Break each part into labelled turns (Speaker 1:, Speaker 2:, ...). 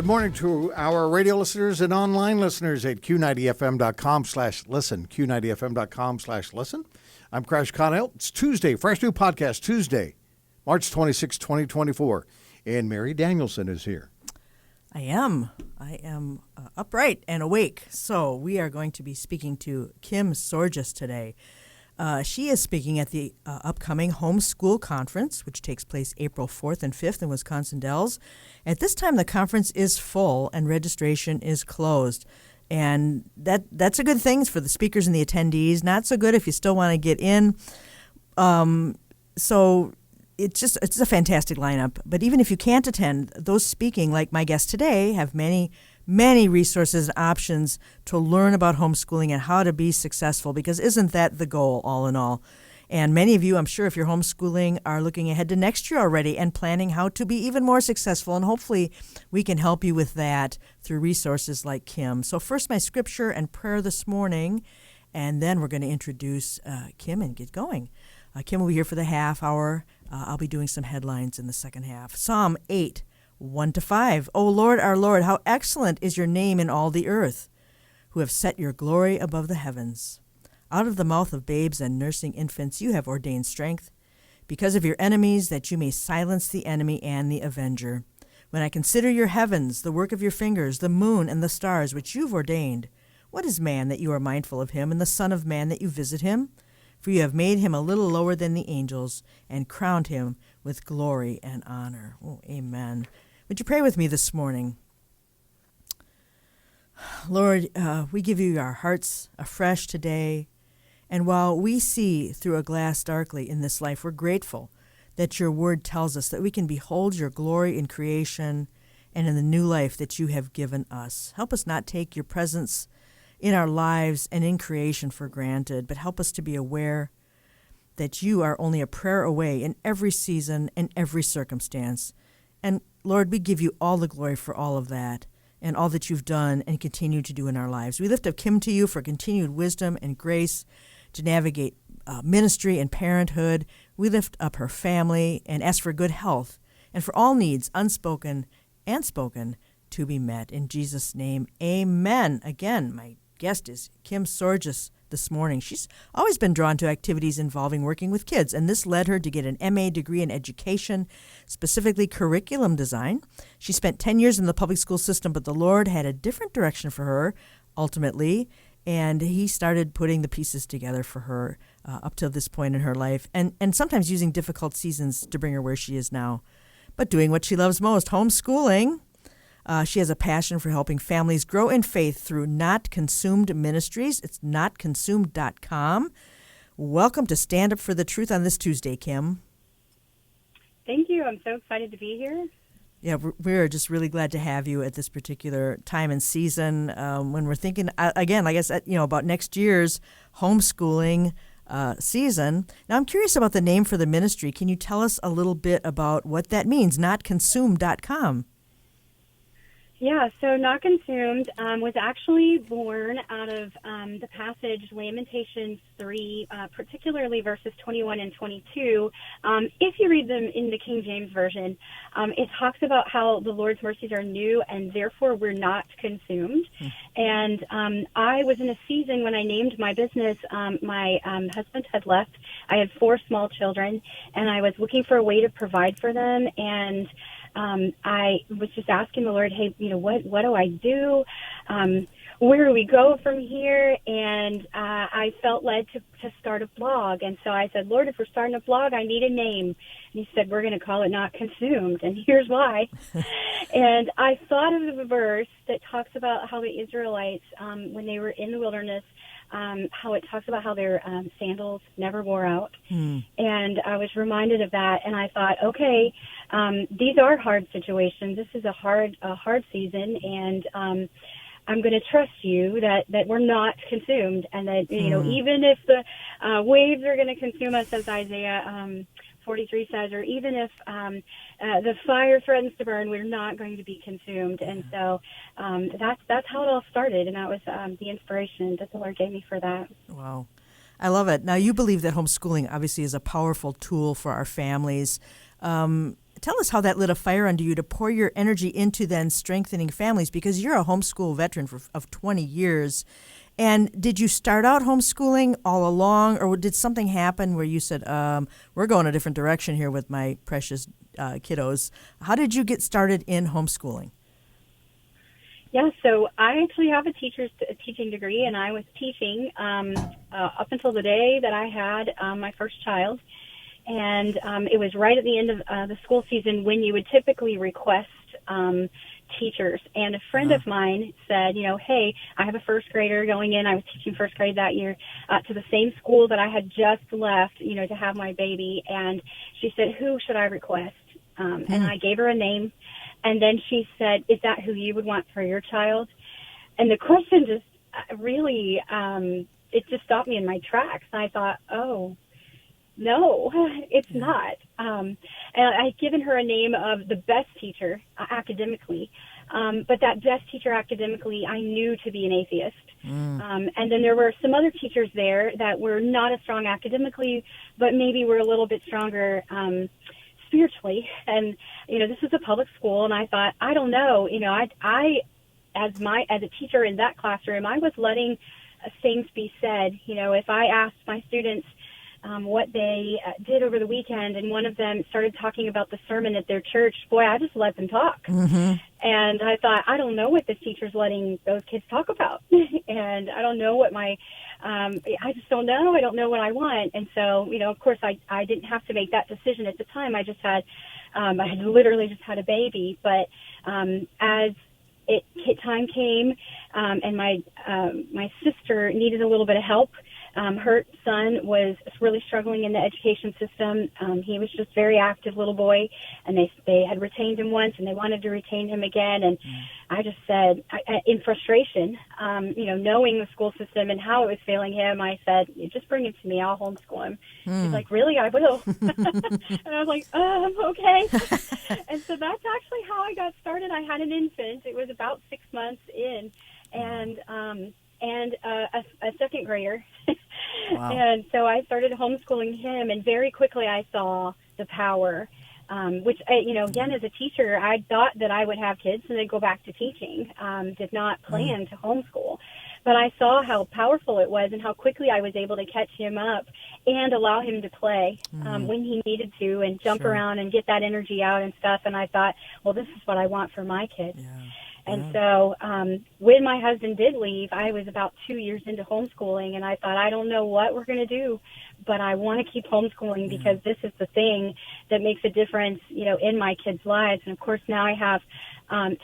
Speaker 1: Good morning to our radio listeners and online listeners at Q90FM.com/listen, Q90FM.com/listen. I'm Crash Connell. It's Tuesday, Fresh New Podcast Tuesday, March 26, 2024. And Mary Danielsen is here.
Speaker 2: I am upright and awake. So we are going to be speaking to Kim Sorgius today. She is speaking at the upcoming Homeschool Conference, which takes place April 4th and 5th in Wisconsin Dells. At this time, the conference is full and registration is closed. And that's a good thing for the speakers and the attendees. Not so good if you still want to get in. So it's a fantastic lineup. But even if you can't attend, those speaking, like my guest today, have many resources and options to learn about homeschooling and how to be successful, because isn't that the goal all in all? And many of you, I'm sure if you're homeschooling, are looking ahead to next year already and planning how to be even more successful. And hopefully we can help you with that through resources like Kim. So first, my scripture and prayer this morning, and then we're going to introduce Kim and get going. Kim will be here for the half hour. I'll be doing some headlines in the second half. Psalm 8. 1-5. O Lord, our Lord, how excellent is your name in all the earth, who have set your glory above the heavens. Out of the mouth of babes and nursing infants you have ordained strength, because of your enemies, that you may silence the enemy and the avenger. When I consider your heavens, the work of your fingers, the moon and the stars which you've ordained, what is man that you are mindful of him, and the son of man that you visit him? For you have made him a little lower than the angels, and crowned him with glory and honor. Oh, amen. Would you pray with me this morning? Lord, we give you our hearts afresh today. And while we see through a glass darkly in this life, we're grateful that your word tells us that we can behold your glory in creation and in the new life that you have given us. Help us not take your presence in our lives and in creation for granted, but help us to be aware that you are only a prayer away in every season and every circumstance. And Lord, we give you all the glory for all of that and all that you've done and continue to do in our lives. We lift up Kim to you for continued wisdom and grace to navigate ministry and parenthood. We lift up her family and ask for good health and for all needs, unspoken and spoken, to be met. In Jesus' name, amen. Again, my guest is Kim Sorgius this morning. She's always been drawn to activities involving working with kids, and this led her to get an MA degree in education, specifically curriculum design. She spent 10 years in the public school system, but the Lord had a different direction for her, ultimately, and he started putting the pieces together for her up to this point in her life, and sometimes using difficult seasons to bring her where she is now. But doing what she loves most, homeschooling. She has a passion for helping families grow in faith through Not Consumed Ministries. It's notconsumed.com. Welcome to Stand Up for the Truth on this Tuesday, Kim.
Speaker 3: Thank you. I'm so excited to be here.
Speaker 2: Yeah, we're just really glad to have you at this particular time and season when we're thinking, again, like I said, about next year's homeschooling season. Now, I'm curious about the name for the ministry. Can you tell us a little bit about what that means, notconsumed.com?
Speaker 3: Yeah, so Not Consumed was actually born out of the passage Lamentations 3, particularly verses 21 and 22. If you read them in the King James Version, it talks about how the Lord's mercies are new and therefore we're not consumed. And I was in a season when I named my business, my husband had left. I had 4 small children, and I was looking for a way to provide for them, and I was just asking the Lord, hey, what do I do? Where do we go from here? And I felt led to start a blog. And so I said, Lord, if we're starting a blog, I need a name. And he said, we're going to call it Not Consumed. And here's why. And I thought of a verse that talks about how the Israelites, when they were in the wilderness, how it talks about how their sandals never wore out. And I was reminded of that, and I thought, okay, these are hard situations. This is a hard season, and I'm going to trust you that we're not consumed, and that even if the waves are going to consume us, as Isaiah 43 says, or even if the fire threatens to burn, we're not going to be consumed. And so that's how it all started, and that was the inspiration that the Lord gave me for that.
Speaker 2: Wow. I love it. Now, you believe that homeschooling obviously is a powerful tool for our families. tell us how that lit a fire under you to pour your energy into then strengthening families, because you're a homeschool veteran of 20 years. And did you start out homeschooling all along, or did something happen where you said, we're going a different direction here with my precious kiddos? How did you get started in homeschooling?
Speaker 3: Yeah, so I actually have a teaching degree, and I was teaching up until the day that I had my first child. And it was right at the end of the school season when you would typically request teachers. And a friend of mine said, hey, I have a first grader going in. I was teaching first grade that year to the same school that I had just left, to have my baby. And she said, who should I request? And I gave her a name. And then she said, is that who you would want for your child? And the question just really, it just stopped me in my tracks. And I thought, oh, no, it's not. And I'd given her a name of the best teacher academically, but that best teacher academically I knew to be an atheist. And then there were some other teachers there that were not as strong academically, but maybe were a little bit stronger spiritually. And, this was a public school, and I thought, I don't know, I as a teacher in that classroom, I was letting things be said. If I asked my students what they did over the weekend, and one of them started talking about the sermon at their church, boy, I just let them talk. And I thought, I don't know what this teacher's letting those kids talk about. And I don't know what I just don't know. I don't know what I want. And so, of course, I didn't have to make that decision at the time. I had literally just had a baby. But as time came, and my sister needed a little bit of help. Her son was really struggling in the education system. He was just a very active little boy, and they had retained him once, and they wanted to retain him again. And I just said, in frustration, knowing the school system and how it was failing him, I said, just bring him to me. I'll homeschool him. He's like, really? I will. And I was like, okay. And so that's actually how I got started. I had an infant. It was about 6 months in, and a second grader. Wow. And so I started homeschooling him, and very quickly I saw the power, which, again, as a teacher, I thought that I would have kids and then go back to teaching, did not plan to homeschool. But I saw how powerful it was and how quickly I was able to catch him up and allow him to play when he needed to, and jump around and get that energy out and stuff. And I thought, well, this is what I want for my kids. Yeah. And so when my husband did leave, I was about 2 years into homeschooling, and I thought, I don't know what we're going to do, but I want to keep homeschooling because this is the thing that makes a difference, in my kids' lives. And, of course, now I have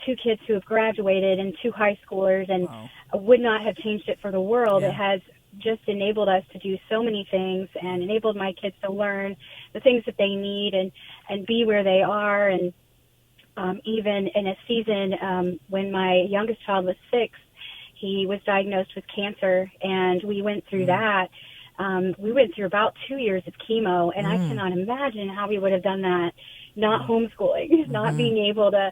Speaker 3: 2 kids who have graduated and 2 high schoolers, and I would not have changed it for the world. Yeah. It has just enabled us to do so many things and enabled my kids to learn the things that they need and be where they are. And even in a season when my youngest child was 6, he was diagnosed with cancer, and we went through that. We went through about 2 years of chemo, and I cannot imagine how we would have done that not homeschooling, not being able to,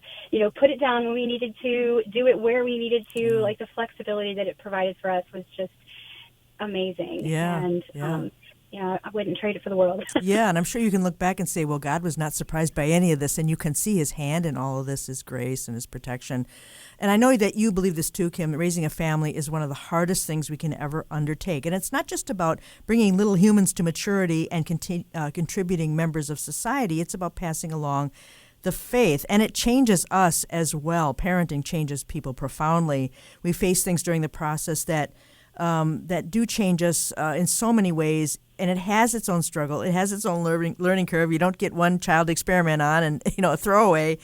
Speaker 3: put it down when we needed to, do it where we needed to. Like, the flexibility that it provided for us was just amazing. Yeah. And, I wouldn't trade it for the world.
Speaker 2: Yeah, and I'm sure you can look back and say, well, God was not surprised by any of this, and you can see his hand in all of this, his grace and his protection. And I know that you believe this too, Kim. Raising a family is one of the hardest things we can ever undertake. And it's not just about bringing little humans to maturity and contributing members of society. It's about passing along the faith, and it changes us as well. Parenting changes people profoundly. We face things during the process that do change us in so many ways, and it has its own struggle. It has its own learning curve. You don't get one child to experiment on and a throwaway.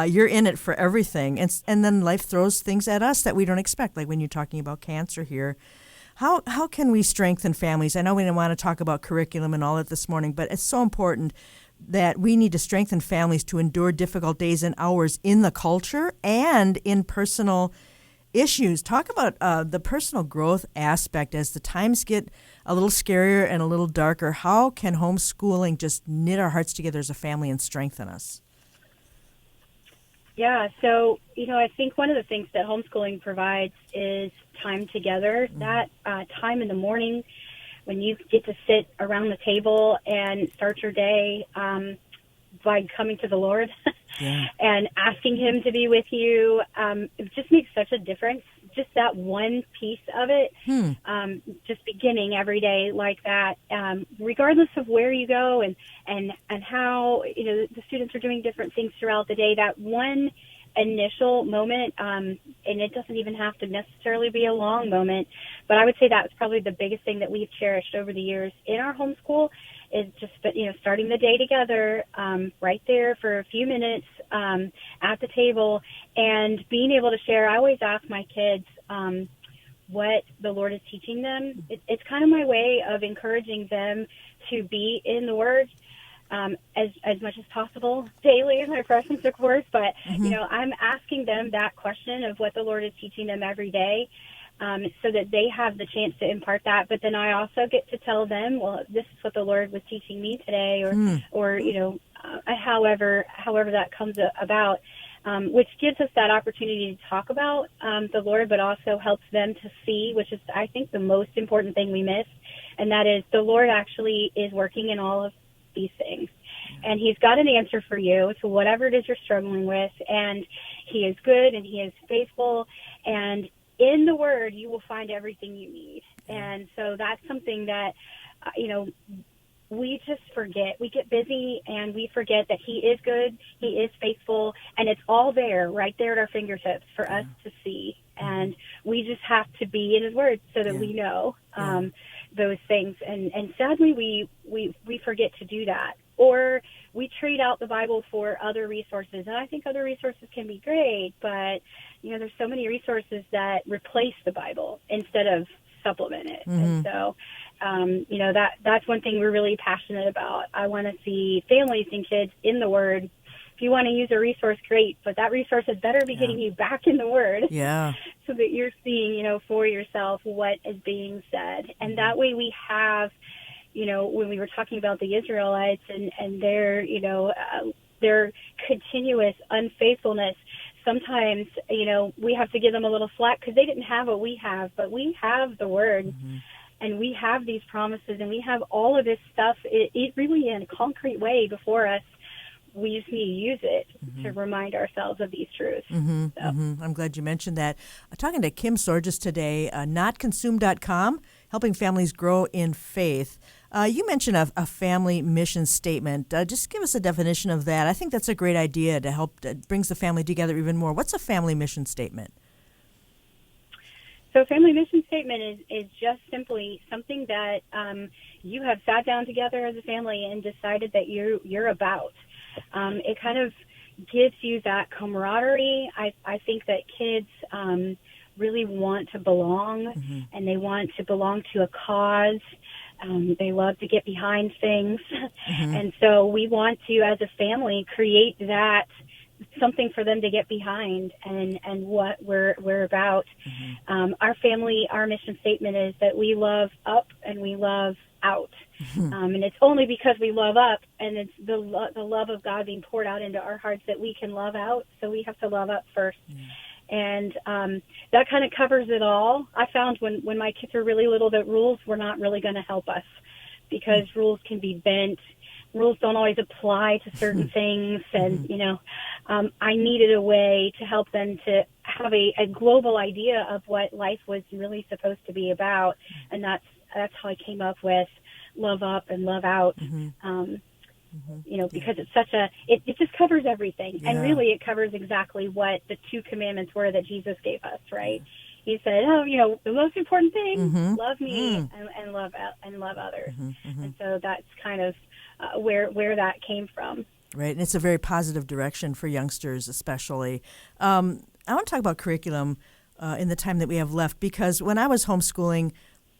Speaker 2: You're in it for everything, and then life throws things at us that we don't expect. Like when you're talking about cancer here, how can we strengthen families? I know we didn't want to talk about curriculum and all that this morning, but it's so important that we need to strengthen families to endure difficult days and hours in the culture and in personal issues. Talk about the personal growth aspect as the times get a little scarier and a little darker. How can homeschooling just knit our hearts together as a family and strengthen us?
Speaker 3: Yeah, so, I think one of the things that homeschooling provides is time together. That time in the morning when you get to sit around the table and start your day, by coming to the Lord
Speaker 2: Yeah.
Speaker 3: and asking Him to be with you. It just makes such a difference. Just that one piece of it, just beginning every day like that, regardless of where you go and how, the students are doing different things throughout the day. That one initial moment, and it doesn't even have to necessarily be a long moment, but I would say that's probably the biggest thing that we've cherished over the years in our homeschool is just, starting the day together, right there for a few minutes, at the table, and being able to share. I always ask my kids, what the Lord is teaching them. It's kind of my way of encouraging them to be in the Word, as much as possible daily is my preference, of course, but, I'm asking them that question of what the Lord is teaching them every day, so that they have the chance to impart that. But then I also get to tell them, well, this is what the Lord was teaching me today, or however that comes about, which gives us that opportunity to talk about the Lord, but also helps them to see, which is, I think, the most important thing we miss, and that is the Lord actually is working in all of these things. And He's got an answer for you to whatever it is you're struggling with, and He is good and He is faithful, and in the Word you will find everything you need. And so that's something that we just forget. We get busy and we forget that He is good, He is faithful, and it's all there, right there at our fingertips for us to see. And we just have to be in His Word so that we know those things. And sadly, we forget to do that. Or we trade out the Bible for other resources. And I think other resources can be great, but, there's so many resources that replace the Bible instead of supplement it. And so, that's one thing we're really passionate about. I want to see families and kids in the Word. If you want to use a resource, great, but that resource had better be getting you back in the Word.
Speaker 2: Yeah.
Speaker 3: So that you're seeing, for yourself what is being said. And that way we have, when we were talking about the Israelites and their continuous unfaithfulness, sometimes, we have to give them a little slack because they didn't have what we have, but we have the Word. And we have these promises, and we have all of this stuff, it really in a concrete way before us. We just need to use it to remind ourselves of these truths.
Speaker 2: I'm glad you mentioned that. I'm talking to Kim Sorgius today, notconsumed.com, helping families grow in faith. You mentioned a family mission statement. Just give us a definition of that. I think that's a great idea to help, brings the family together even more. What's a family mission statement?
Speaker 3: So family mission statement is just simply something that you have sat down together as a family and decided that you're about. It kind of gives you that camaraderie. I think that kids really want to belong, and they want to belong to a cause. They love to get behind things. And so we want to, as a family, create that something for them to get behind and what we're about. Our mission statement is that we love up and we love out. And it's only because we love up and it's the love of God being poured out into our hearts that we can love out. So we have to love up first. And that kind of covers it all. I found when my kids were really little that rules were not really going to help us because rules can be bent. Rules don't always apply to certain things. And, I needed a way to help them to have a global idea of what life was really supposed to be about. And that's how I came up with love up and love out. Because it's it just covers everything. Yeah. And really it covers exactly what the two commandments were that Jesus gave us, right? He said, the most important thing, love me and love others. And so that's kind of where that came from.
Speaker 2: Right, and it's a very positive direction for youngsters especially. I want to talk about curriculum in the time that we have left, because when I was homeschooling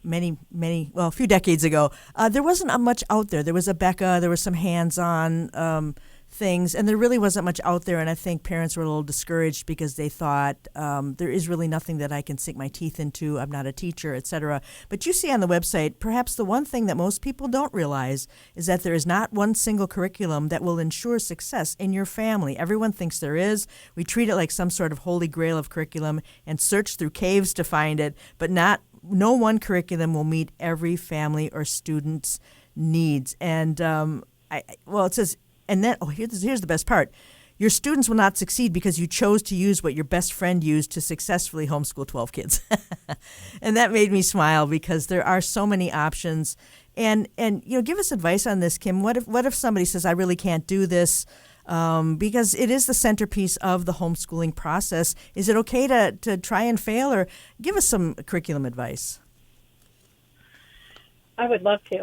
Speaker 2: a few decades ago, there wasn't much out there. There was a Becca, there was some hands-on things, and there really wasn't much out there, and I think parents were a little discouraged because they thought there is really nothing that I can sink my teeth into. I'm not a teacher, etc. But you see on the website, perhaps the one thing that most people don't realize is that there is not one single curriculum that will ensure success in your family. Everyone thinks there is. We treat it like some sort of holy grail of curriculum and search through caves to find it, but no one curriculum will meet every family or student's needs. And it says, And then, here's the best part. Your students will not succeed because you chose to use what your best friend used to successfully homeschool 12 kids. And that made me smile because there are so many options. And give us advice on this, Kim. What if somebody says, I really can't do this? Because it is the centerpiece of the homeschooling process. Is it okay to try and fail, or give us some curriculum advice?
Speaker 3: I would love to.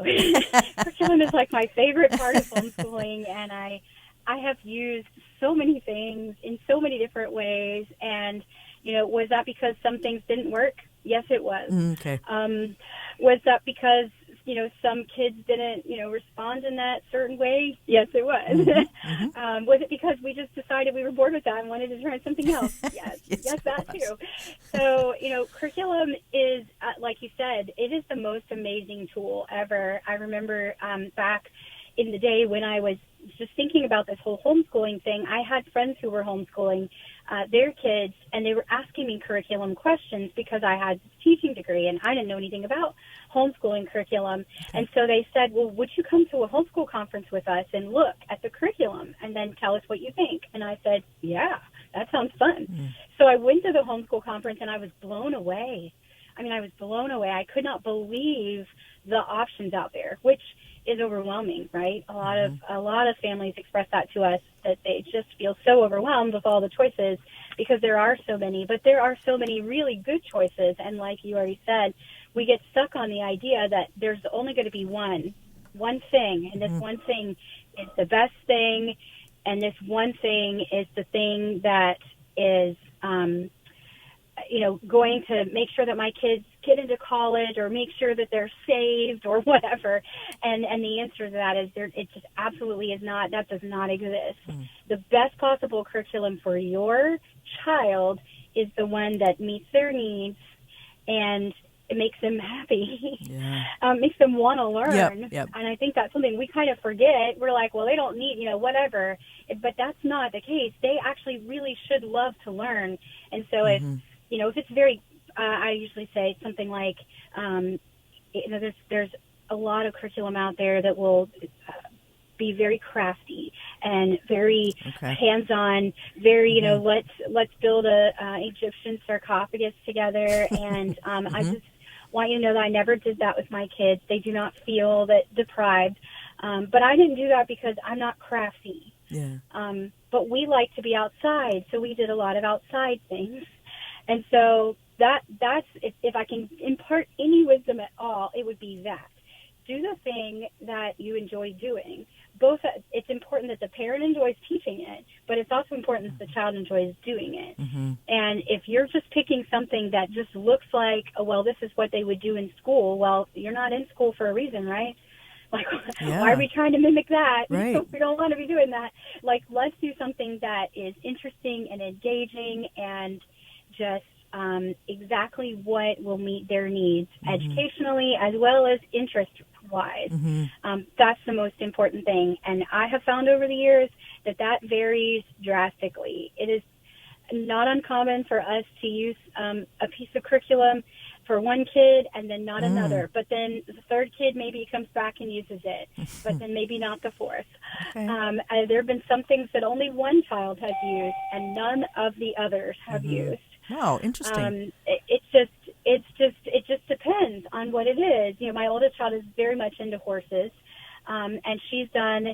Speaker 3: Curriculum is like my favorite part of homeschooling, and I have used so many things in so many different ways. And, was that because some things didn't work? Yes, it was.
Speaker 2: Okay.
Speaker 3: Was that because some kids didn't, respond in that certain way? Yes, it was.
Speaker 2: Mm-hmm.
Speaker 3: Was it because we just decided we were bored with that and wanted to try something else? Yes, yes, that too. So, curriculum is, like you said, it is the most amazing tool ever. I remember back in the day when I was just thinking about this whole homeschooling thing, I had friends who were homeschooling their kids, and they were asking me curriculum questions because I had a teaching degree and I didn't know anything about homeschooling curriculum. And so they said, well, would you come to a homeschool conference with us and look at the curriculum and then tell us what you think? And I said, yeah, that sounds fun. So I went to the homeschool conference and I was blown away. I was blown away. I could not believe the options out there, which is overwhelming, right? A lot of families express that to us, that they just feel so overwhelmed with all the choices because there are so many, but there are so many really good choices. And like you already said, we get stuck on the idea that there's only going to be one thing, and this one thing is the best thing, and this one thing is the thing that is going to make sure that my kids get into college or make sure that they're saved or whatever. And the answer to that is it just absolutely is not. That does not exist. The best possible curriculum for your child is the one that meets their needs and it makes them happy, makes them want to learn.
Speaker 2: Yep.
Speaker 3: And I think that's something we kind of forget. We're like, well, they don't need, whatever. But that's not the case. They actually really should love to learn. And so if it's very, I usually say something like, there's a lot of curriculum out there that will be very crafty and very hands-on, very, let's build a Egyptian sarcophagus together. And I just want you to know that I never did that with my kids. They do not feel that deprived. But I didn't do that because I'm not crafty. But we like to be outside, so we did a lot of outside things. And so that's if I can impart any wisdom at all, it would be that. Do the thing that you enjoy doing. Both, it's important that the parent enjoys teaching it, but it's also important that the child enjoys doing it. And if you're just picking something that just looks like, oh, well, this is what they would do in school, well, you're not in school for a reason, right? Like, why are we trying to mimic that?
Speaker 2: Right.
Speaker 3: We don't want to be doing that. Like, let's do something that is interesting and engaging and just exactly what will meet their needs educationally as well as interest-wise. That's the most important thing. And I have found over the years that varies drastically. It is not uncommon for us to use a piece of curriculum for one kid and then not another. But then the third kid maybe comes back and uses it, but then maybe not the fourth. There have been some things that only one child has used and none of the others have used.
Speaker 2: Wow, interesting.
Speaker 3: It just depends on what it is. My oldest child is very much into horses, and she's done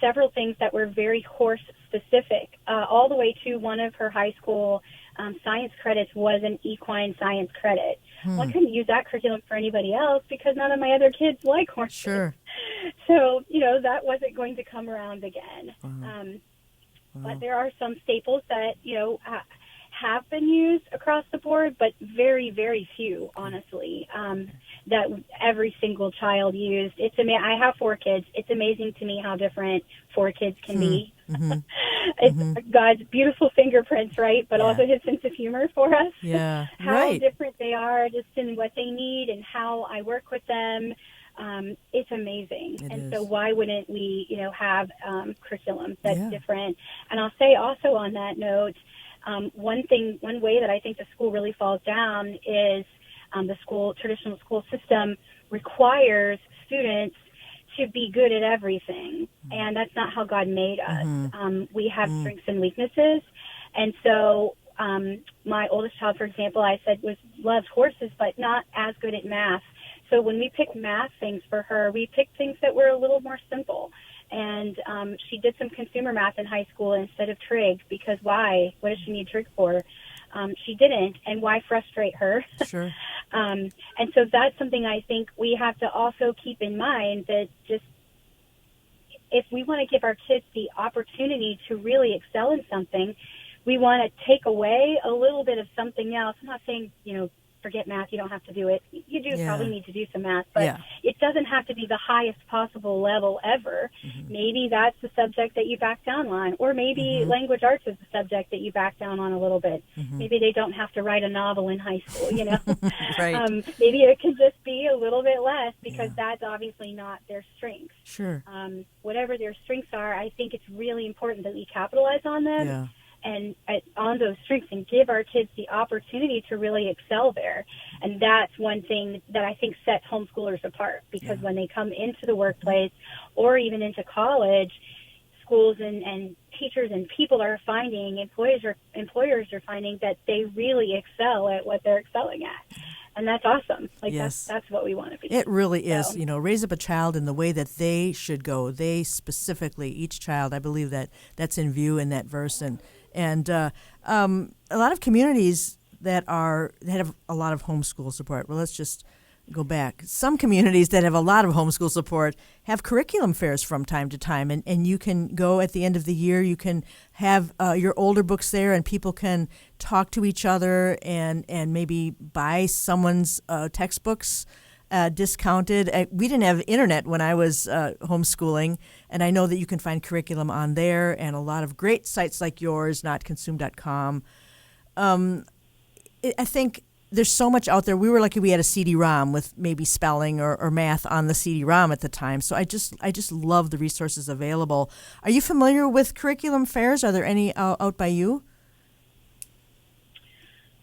Speaker 3: several things that were very horse specific, all the way to one of her high school science credits was an equine science credit. Well, I couldn't use that curriculum for anybody else because none of my other kids like horses.
Speaker 2: Sure.
Speaker 3: So, that wasn't going to come around again. But there are some staples that, have been used across the board, but very, very few, honestly, that every single child used. I have 4 kids. It's amazing to me how different 4 kids can be. It's God's beautiful fingerprints, right? But also his sense of humor for us. How different they are just in what they need and how I work with them. It's amazing. So why wouldn't we, have curriculum that's different? And I'll say also on that note, one way that I think the school really falls down is the traditional school system requires students to be good at everything. And that's not how God made us. We have strengths and weaknesses. And so my oldest child, for example, I said loves horses, but not as good at math. So when we picked math things for her, we picked things that were a little more simple. And she did some consumer math in high school instead of trig, because why? What does she need trig for? She didn't, and why frustrate her?
Speaker 2: Sure.
Speaker 3: And so that's something I think we have to also keep in mind, that just if we want to give our kids the opportunity to really excel in something, we want to take away a little bit of something else. I'm not saying, forget math, you don't have to do it. You do probably need to do some math, but it doesn't have to be the highest possible level ever. Maybe that's the subject that you back down on, or maybe language arts is the subject that you back down on a little bit. Maybe they don't have to write a novel in high school,
Speaker 2: Right.
Speaker 3: Maybe it can just be a little bit less, because that's obviously not their strengths.
Speaker 2: Sure.
Speaker 3: Whatever their strengths are, I think it's really important that we capitalize on them.
Speaker 2: Yeah.
Speaker 3: And on those strengths, and give our kids the opportunity to really excel there. And that's one thing that I think sets homeschoolers apart, because when they come into the workplace or even into college, schools and teachers and people are finding, employers are finding that they really excel at what they're excelling at. And that's awesome. That's what we want to be.
Speaker 2: It really is. Raise up a child in the way that they should go. They specifically, each child, I believe that's in view in that verse. And a lot of communities that have a lot of homeschool support. Well, let's just go back. Some communities that have a lot of homeschool support have curriculum fairs from time to time, and you can go at the end of the year. You can have your older books there, and people can talk to each other and maybe buy someone's textbooks discounted. We didn't have internet when I was homeschooling, and I know that you can find curriculum on there and a lot of great sites like yours, notconsume.com. I think there's so much out there. We were lucky we had a CD-ROM with maybe spelling or math on the CD-ROM at the time. So I just love the resources available. Are you familiar with curriculum fairs? Are there any out by you?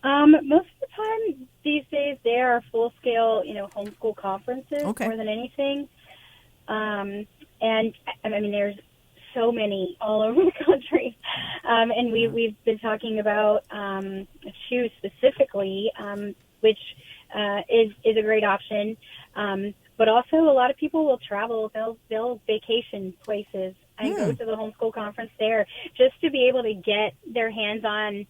Speaker 3: Most of the time these days they are full-scale, homeschool conferences more than anything. And I mean, there's so many all over the country. And we've been talking about CHU specifically, which is a great option. But also a lot of people will travel. They'll vacation places and go to the homeschool conference there just to be able to get their hands on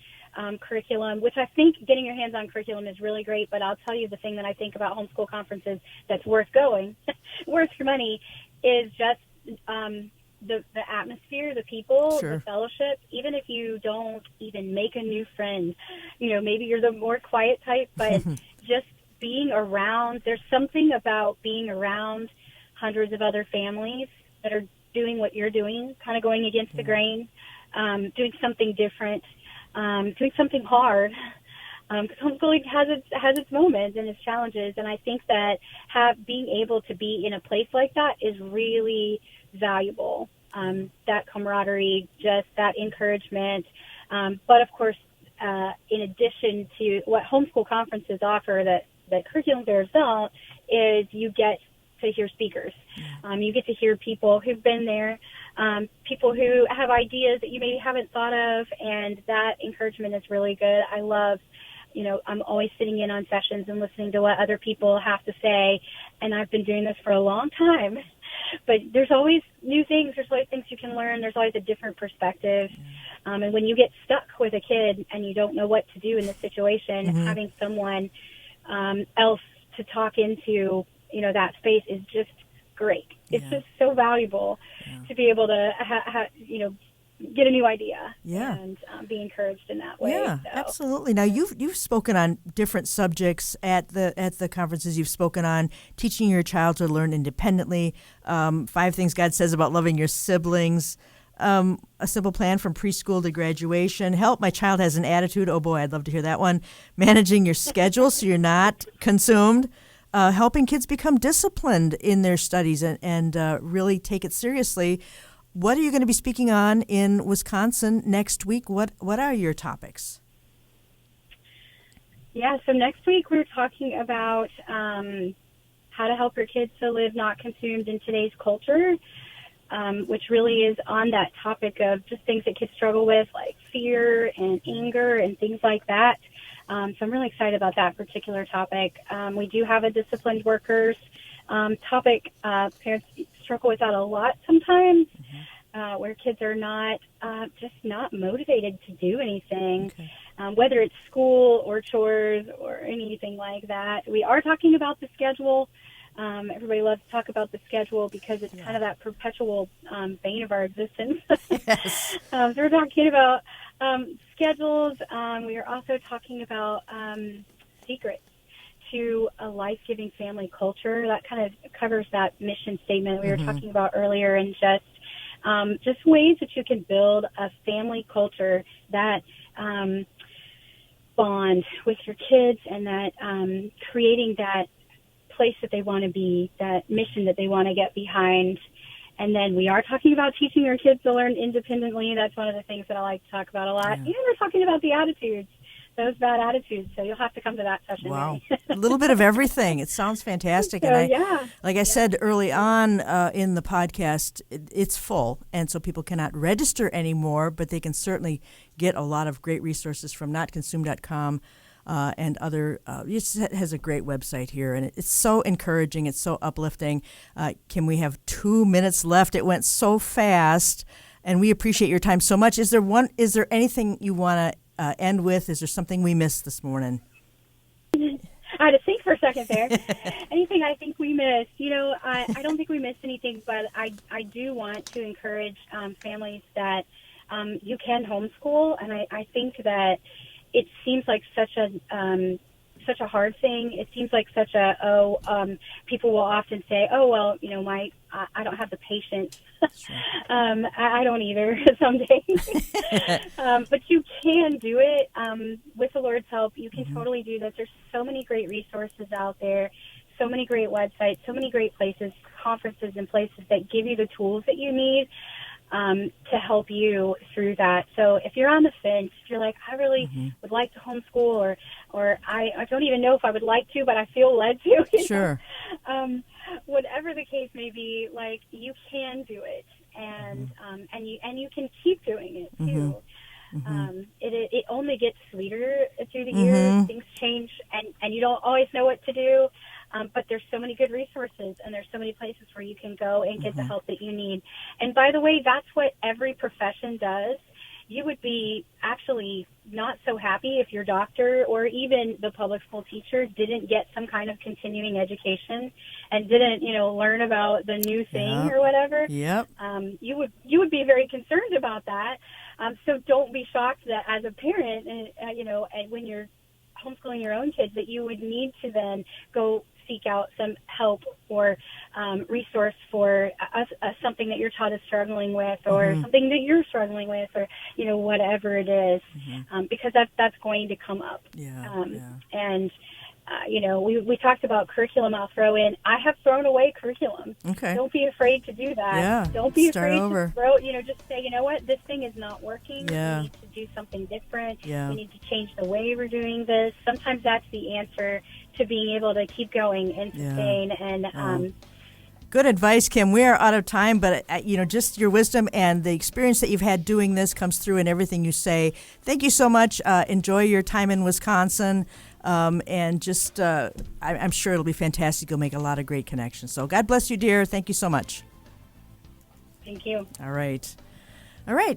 Speaker 3: curriculum, which I think getting your hands on curriculum is really great. But I'll tell you the thing that I think about homeschool conferences that's worth going, worth your money, is just the atmosphere, the people, the fellowship. Even if you don't even make a new friend, maybe you're the more quiet type, but just being around, there's something about being around hundreds of other families that are doing what you're doing, kind of going against the grain, doing something different, doing something hard. Because homeschooling has its moments and its challenges, and I think that being able to be in a place like that is really valuable. That camaraderie, just that encouragement. But of course, in addition to what homeschool conferences offer that curriculum fairs don't, is you get to hear speakers. You get to hear people who've been there, people who have ideas that you maybe haven't thought of, and that encouragement is really good. I love, I'm always sitting in on sessions and listening to what other people have to say, and I've been doing this for a long time. But there's always new things. There's always things you can learn. There's always a different perspective. And when you get stuck with a kid and you don't know what to do in the situation, having someone else to talk into, that space is just great. It's just so valuable to be able to, get a new idea and be encouraged in that way.
Speaker 2: Yeah, absolutely. Now you've spoken on different subjects at the conferences. You've spoken on teaching your child to learn independently, 5 things God says about loving your siblings, a simple plan from preschool to graduation, help my child has an attitude. Oh boy, I'd love to hear that one. Managing your schedule so you're not consumed. Helping kids become disciplined in their studies and really take it seriously. What are you going to be speaking on in Wisconsin next week? What are your topics?
Speaker 3: Yeah, so next week we're talking about how how to help your kids to live not consumed in today's culture, which really is on that topic of just things that kids struggle with, like fear and anger and things like that. So I'm really excited about that particular topic. We do have a disciplined workers topic. Parents struggle with that a lot sometimes, where kids are just not motivated to do anything, whether it's school or chores or anything like that. We are talking about the schedule. Everybody loves to talk about the schedule because it's kind of that perpetual bane of our existence.
Speaker 2: Yes.
Speaker 3: So we're talking about schedules. We are also talking about secrets to a life-giving family culture. That kind of covers that mission statement we were talking about earlier, and just ways that you can build a family culture that bond with your kids, and that creating that place that they want to be, that mission that they want to get behind. And then we are talking about teaching our kids to learn independently. That's one of the things that I like to talk about a lot. And we're talking about the attitudes, those bad attitudes. So you'll have to come to that session.
Speaker 2: Wow. A little bit of everything. It sounds fantastic.
Speaker 3: So,
Speaker 2: And like I said early on in the podcast, it's full. And so people cannot register anymore, but they can certainly get a lot of great resources from notconsume.com. And other, it has a great website here, and it's so encouraging. It's so uplifting. Kim, we have 2 minutes left. It went so fast, and we appreciate your time so much. Is there anything you want to end with? Is there something we missed this morning?
Speaker 3: I had to think for a second there. Anything I think we missed? I don't think we missed anything, but I do want to encourage families that you can homeschool, and I think that it seems like such a hard thing. It seems like such people will often say, oh, well, I don't have the patience.
Speaker 2: Sure.
Speaker 3: I don't either some days. But you can do it. With the Lord's help, you can totally do this. There's so many great resources out there, so many great websites, so many great places, conferences and places that give you the tools that you need to help you through that. So if you're on the fence, if you're like, I really would like to homeschool, or I don't even know if I would like to, but I feel led to.
Speaker 2: Sure.
Speaker 3: Whatever the case may be, like, you can do it, and you can keep doing it too. It only gets sweeter through the years. Things change, and you don't always know what to do. But there's so many good resources, and there's so many places where you can go and get the help that you need. And by the way, that's what every profession does. You would be actually not so happy if your doctor or even the public school teacher didn't get some kind of continuing education and didn't, learn about the new thing or whatever.
Speaker 2: Yep.
Speaker 3: You would be very concerned about that. So don't be shocked that as a parent, and when you're homeschooling your own kids, that you would need to then go seek out some help or resource for something that your child is struggling with, or something that you're struggling with, or whatever it is, because that's going to come up. And we talked about curriculum. I'll throw in, I have thrown away curriculum.
Speaker 2: Okay.
Speaker 3: Don't be afraid to do that.
Speaker 2: Yeah.
Speaker 3: Don't be
Speaker 2: Start
Speaker 3: afraid
Speaker 2: over.
Speaker 3: to throw, just say, you know what, this thing is not working.
Speaker 2: Yeah.
Speaker 3: We need to do something different.
Speaker 2: Yeah.
Speaker 3: We need to change the way we're doing this. Sometimes that's the answer to being able to keep going and sustain. And
Speaker 2: good advice, Kim. We are out of time, but just your wisdom and the experience that you've had doing this comes through in everything you say. Thank you so much. Enjoy your time in Wisconsin, and just I'm sure it'll be fantastic. You'll make a lot of great connections. So God bless you, dear. Thank you so much.
Speaker 3: Thank you.
Speaker 2: All right,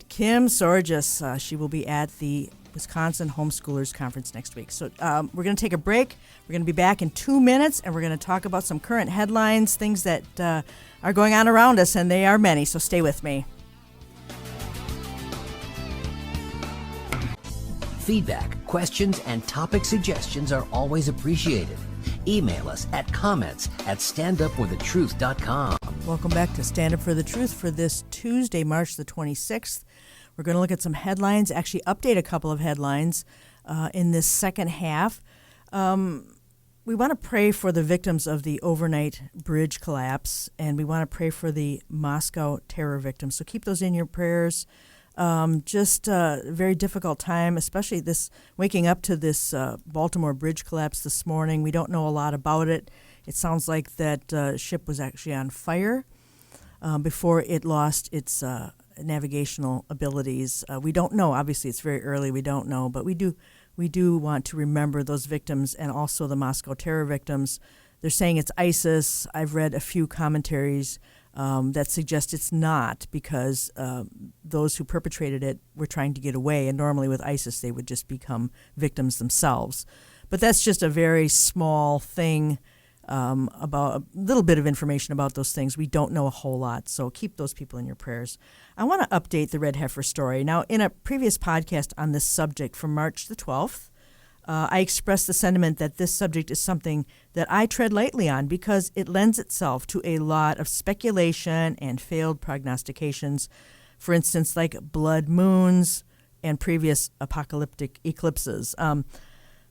Speaker 2: Kim Sorgius. She will be at the Wisconsin Homeschoolers Conference next week. So we're going to take a break. We're going to be back in 2 minutes, and we're going to talk about some current headlines, things that are going on around us, and they are many. So stay with me.
Speaker 4: Feedback, questions, and topic suggestions are always appreciated. Email us at comments@standupforthetruth.com.
Speaker 2: Welcome back to Stand Up for the Truth for this Tuesday, March the 26th. We're going to look at some headlines, actually update a couple of headlines in this second half. We want to pray for the victims of the overnight bridge collapse, and we want to pray for the Moscow terror victims. So keep those in your prayers. Just a very difficult time, especially this waking up to this Baltimore bridge collapse this morning. We don't know a lot about it. It sounds like that ship was actually on fire before it lost its navigational abilities. We don't know. Obviously, it's very early. We don't know, but we do want to remember those victims and also the Moscow terror victims. They're saying it's ISIS. I've read a few commentaries that suggest it's not, because those who perpetrated it were trying to get away, and normally with ISIS they would just become victims themselves. But that's just a very small thing about a little bit of information about those things. We don't know a whole lot, so keep those people in your prayers. I want to update the red heifer story. Now, in a previous podcast on this subject from March the 12th, I expressed the sentiment that this subject is something that I tread lightly on because it lends itself to a lot of speculation and failed prognostications. For instance, like blood moons and previous apocalyptic eclipses.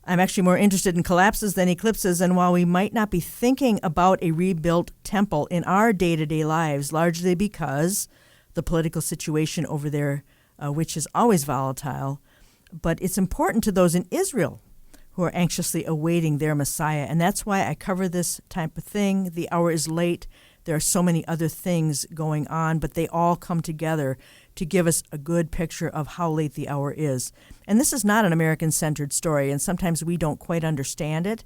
Speaker 2: I'm actually more interested in collapses than eclipses, and while we might not be thinking about a rebuilt temple in our day-to-day lives, largely because the political situation over there, which is always volatile, but it's important to those in Israel who are anxiously awaiting their Messiah, and that's why I cover this type of thing. The hour is late. There are so many other things going on, but they all come together to give us a good picture of how late the hour is. And this is not an American-centered story, and sometimes we don't quite understand it.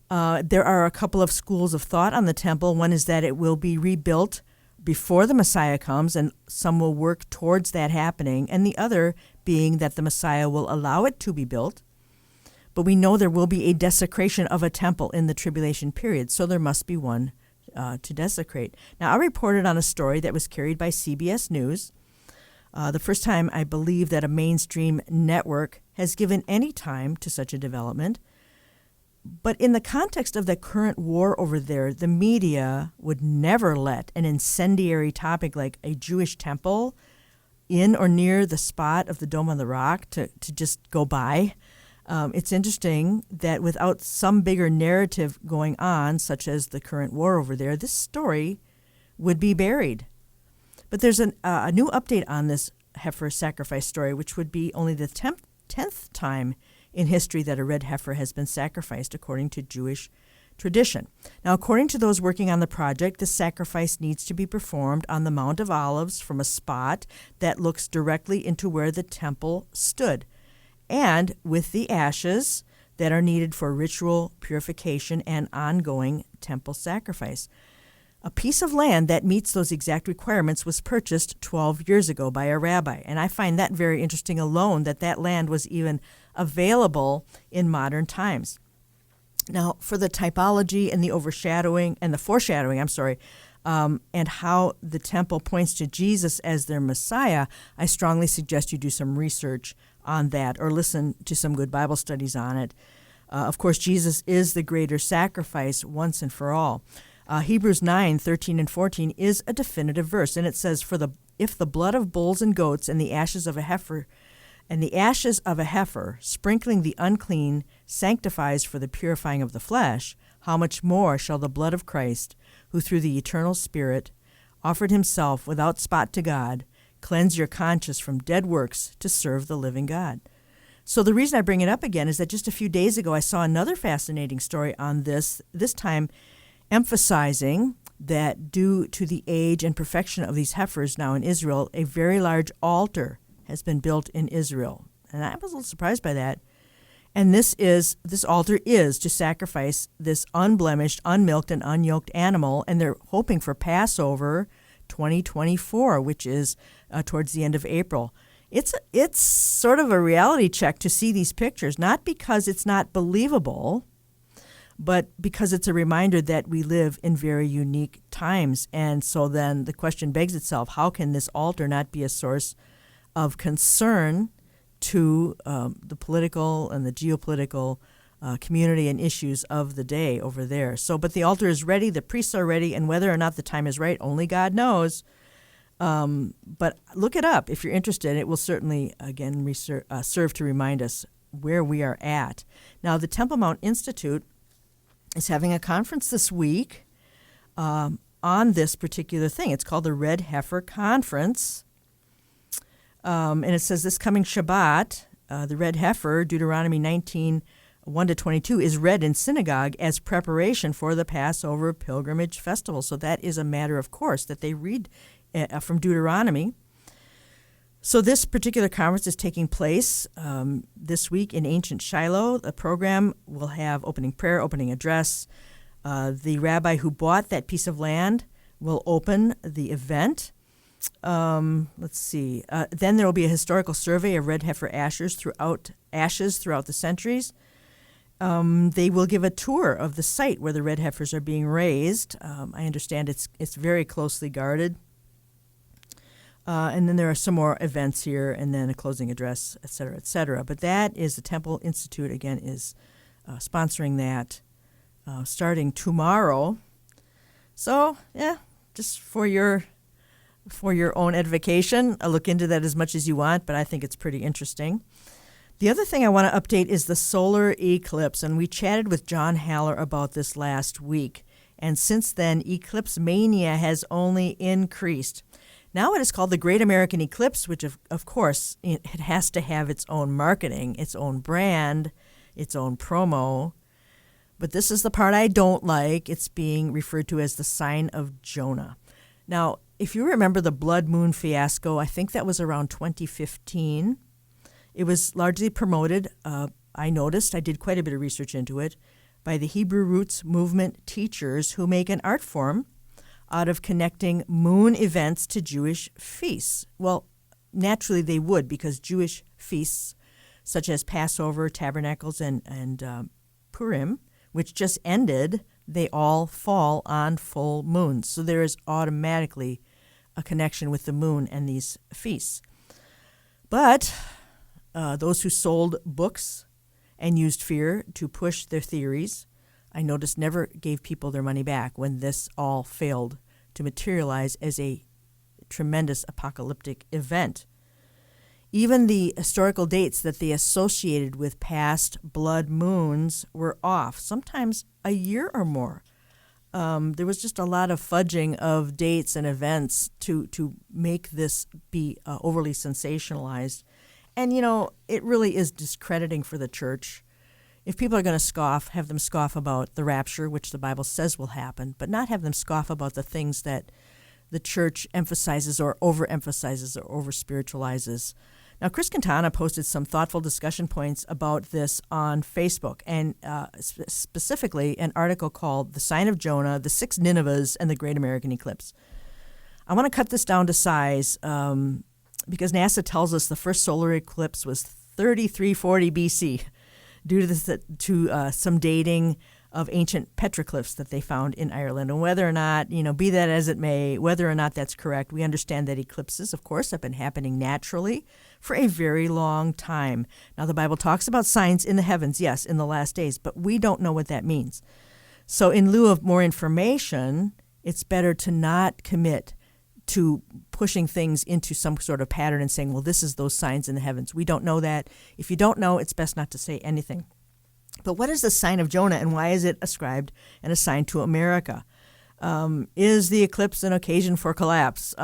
Speaker 2: There are a couple of schools of thought on the temple. One is that it will be rebuilt before the Messiah comes, and some will work towards that happening, and the other being that the Messiah will allow it to be built. But we know there will be a desecration of a temple in the tribulation period, so there must be one to desecrate. Now, I reported on a story that was carried by CBS News, the first time I believe that a mainstream network has given any time to such a development. But in the context of the current war over there, the media would never let an incendiary topic like a Jewish temple in or near the spot of the Dome on the Rock to just go by. It's interesting that without some bigger narrative going on, such as the current war over there, this story would be buried. But there's a new update on this heifer sacrifice story, which would be only the 10th time in history that a red heifer has been sacrificed, according to Jewish tradition. Now, according to those working on the project, the sacrifice needs to be performed on the Mount of Olives from a spot that looks directly into where the temple stood, and with the ashes that are needed for ritual purification and ongoing temple sacrifice. A piece of land that meets those exact requirements was purchased 12 years ago by a rabbi, and I find that very interesting alone, that land was even available in modern times. Now, for the typology and the foreshadowing, and how the temple points to Jesus as their Messiah, I strongly suggest you do some research on that or listen to some good Bible studies on it. Of course, Jesus is the greater sacrifice once and for all. Hebrews 9:13 and 14 is a definitive verse, and it says, if the blood of bulls and goats and the ashes of a heifer, sprinkling the unclean, sanctifies for the purifying of the flesh, how much more shall the blood of Christ, who through the eternal Spirit offered himself without spot to God, cleanse your conscience from dead works to serve the living God. So the reason I bring it up again is that just a few days ago I saw another fascinating story on this time emphasizing that due to the age and perfection of these heifers now in Israel, a very large altar has been built in Israel. And I was a little surprised by that. And this altar is to sacrifice this unblemished, unmilked, and unyoked animal, and they're hoping for Passover 2024, which is towards the end of April. It's sort of a reality check to see these pictures, not because it's not believable, but because it's a reminder that we live in very unique times. And so then the question begs itself, how can this altar not be a source of concern to the political and the geopolitical community and issues of the day over there? But the altar is ready, the priests are ready, and whether or not the time is right, only God knows. But look it up if you're interested. It will certainly, again, serve to remind us where we are at. Now, the Temple Mount Institute is having a conference this week on this particular thing. It's called the Red Heifer Conference. And it says this coming Shabbat, the red heifer, Deuteronomy 19, 1 to 22 is read in synagogue as preparation for the Passover pilgrimage festival. So that is a matter of course that they read from Deuteronomy. So this particular conference is taking place this week in ancient Shiloh. The program will have opening prayer, opening address. The rabbi who bought that piece of land will open the event. Let's see. Then there will be a historical survey of red heifer ashes throughout the centuries. They will give a tour of the site where the red heifers are being raised. I understand it's very closely guarded. And then there are some more events here, and then a closing address, et cetera, et cetera. But that is the Temple Institute, again, is sponsoring that starting tomorrow. So, yeah, just for your own edification, I'll look into that as much as you want, but I think it's pretty interesting. The other thing I want to update is the solar eclipse, and we chatted with John Haller about this last week. And since then, eclipse mania has only increased. Now it is called the Great American Eclipse, which, of course, it has to have its own marketing, its own brand, its own promo. But this is the part I don't like. It's being referred to as the sign of Jonah. Now, if you remember the blood moon fiasco, I think that was around 2015. It was largely promoted, I noticed, I did quite a bit of research into it, by the Hebrew Roots movement teachers who make an art form out of connecting moon events to Jewish feasts. Well, naturally they would, because Jewish feasts such as Passover, Tabernacles, and Purim, which just ended, they all fall on full moons. So there is automatically a connection with the moon and these feasts. But those who sold books and used fear to push their theories, I noticed, never gave people their money back when this all failed to materialize as a tremendous apocalyptic event. Even the historical dates that they associated with past blood moons were off, sometimes a year or more. There was just a lot of fudging of dates and events to make this be overly sensationalized. And, it really is discrediting for the church. If people are going to scoff, have them scoff about the rapture, which the Bible says will happen, but not have them scoff about the things that the church emphasizes or overemphasizes or over-spiritualizes. Now, Chris Quintana posted some thoughtful discussion points about this on Facebook, and specifically an article called The Sign of Jonah, The Six Ninevehs, and the Great American Eclipse. I want to cut this down to size because NASA tells us the first solar eclipse was 3340 BC due to some dating of ancient petroglyphs that they found in Ireland. And whether or not, be that as it may, whether or not that's correct, we understand that eclipses, of course, have been happening naturally for a very long time. Now, the Bible talks about signs in the heavens, yes, in the last days, but we don't know what that means. So in lieu of more information, it's better to not commit to pushing things into some sort of pattern and saying, well, this is those signs in the heavens. We don't know that. If you don't know, it's best not to say anything. But what is the sign of Jonah, and why is it ascribed and assigned to America? Is the eclipse an occasion for collapse?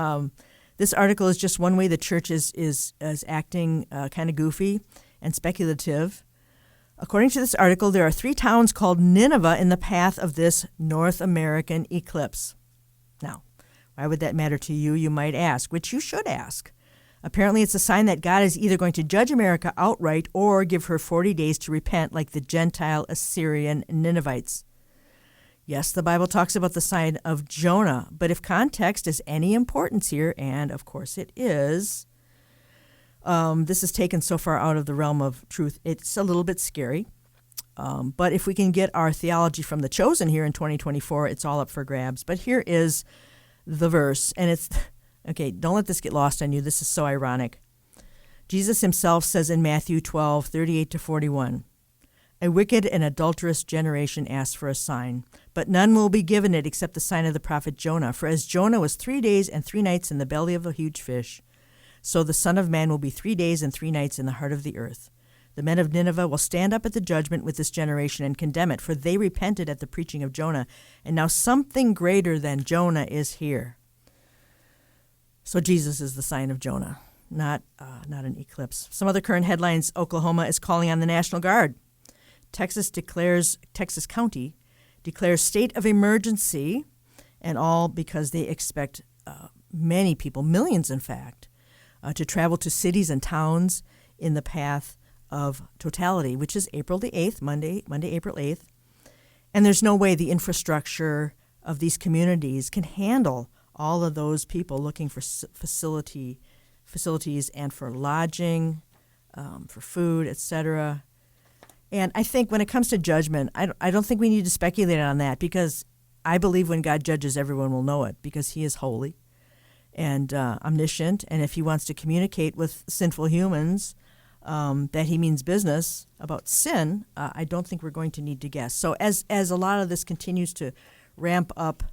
Speaker 2: This article is just one way the church is acting kind of goofy and speculative. According to this article, there are 3 towns called Nineveh in the path of this North American eclipse. Now, why would that matter to you, you might ask, which you should ask. Apparently, it's a sign that God is either going to judge America outright or give her 40 days to repent like the Gentile Assyrian Ninevites. Yes, the Bible talks about the sign of Jonah, but if context is any importance here, and of course it is, this is taken so far out of the realm of truth, it's a little bit scary. But if we can get our theology from the chosen here in 2024, it's all up for grabs. But here is the verse, and it's, okay, don't let this get lost on you. This is so ironic. Jesus himself says in Matthew 12:38-41, "A wicked and adulterous generation asks for a sign, but none will be given it except the sign of the prophet Jonah. For as Jonah was 3 days and 3 nights in the belly of a huge fish, so the Son of Man will be 3 days and 3 nights in the heart of the earth. The men of Nineveh will stand up at the judgment with this generation and condemn it, for they repented at the preaching of Jonah, and now something greater than Jonah is here." So Jesus is the sign of Jonah, not an eclipse. Some other current headlines: Oklahoma is calling on the National Guard Texas County declares state of emergency, and all because they expect many people, millions in fact, to travel to cities and towns in the path of totality, which is April the 8th, Monday, April 8th. And there's no way the infrastructure of these communities can handle all of those people looking for facilities and for lodging, for food, etc. And I think when it comes to judgment, I don't think we need to speculate on that, because I believe when God judges, everyone will know it, because he is holy and omniscient. And if he wants to communicate with sinful humans that he means business about sin, I don't think we're going to need to guess. So as a lot of this continues to ramp up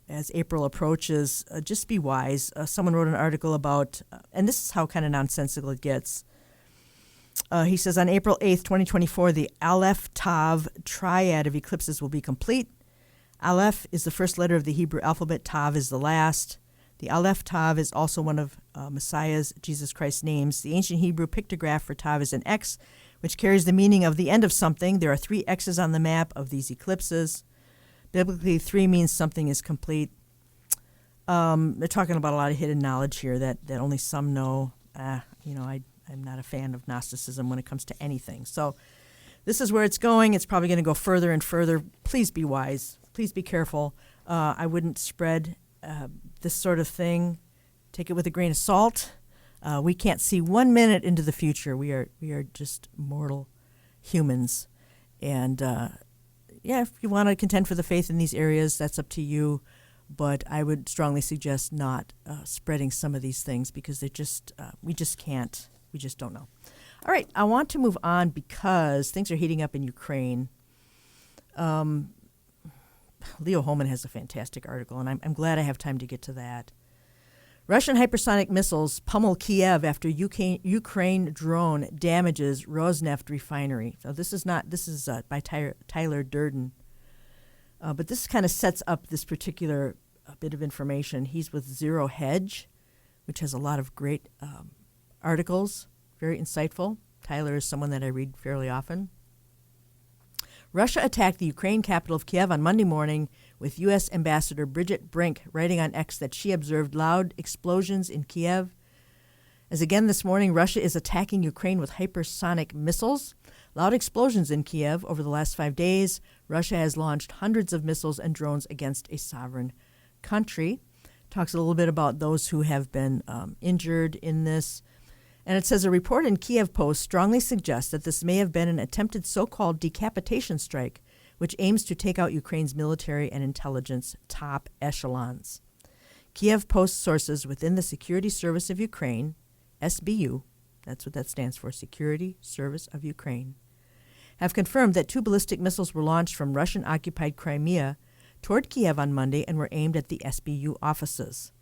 Speaker 2: as April approaches, just be wise. Someone wrote an article about, and this is how kind of nonsensical it gets. He says, on April 8th, 2024, the Aleph Tav triad of eclipses will be complete. Aleph is the first letter of the Hebrew alphabet. Tav is the last. The Aleph Tav is also one of Messiah's, Jesus Christ's names. The ancient Hebrew pictograph for Tav is an X, which carries the meaning of the end of something. There are 3 X's on the map of these eclipses. Biblically, 3 means something is complete. They're talking about a lot of hidden knowledge here that only some know. I'm not a fan of Gnosticism when it comes to anything. So this is where it's going. It's probably going to go further and further. Please be wise. Please be careful. I wouldn't spread this sort of thing. Take it with a grain of salt. We can't see 1 minute into the future. We are just mortal humans. And if you want to contend for the faith in these areas, that's up to you. But I would strongly suggest not spreading some of these things, because they're just we just can't. We just don't know. All right, I want to move on because things are heating up in Ukraine. Leo Holman has a fantastic article, and I'm glad I have time to get to that. Russian hypersonic missiles pummel Kiev after Ukraine drone damages Rosneft refinery. So this is by Tyler Durden. But this kind of sets up this particular bit of information. He's with Zero Hedge, which has a lot of great articles, very insightful. Tyler is someone that I read fairly often. Russia attacked the Ukraine capital of Kiev on Monday morning, with U.S. Ambassador Bridget Brink writing on X that she observed loud explosions in Kiev. As again this morning, Russia is attacking Ukraine with hypersonic missiles. Loud explosions in Kiev over the last 5 days. Russia has launched hundreds of missiles and drones against a sovereign country. Talks a little bit about those who have been injured in this. And it says a report in Kiev Post strongly suggests that this may have been an attempted so-called decapitation strike, which aims to take out Ukraine's military and intelligence top echelons. Kiev Post sources within the Security Service of Ukraine, SBU, that's what that stands for, Security Service of Ukraine, have confirmed that 2 ballistic missiles were launched from Russian-occupied Crimea toward Kiev on Monday and were aimed at the SBU offices.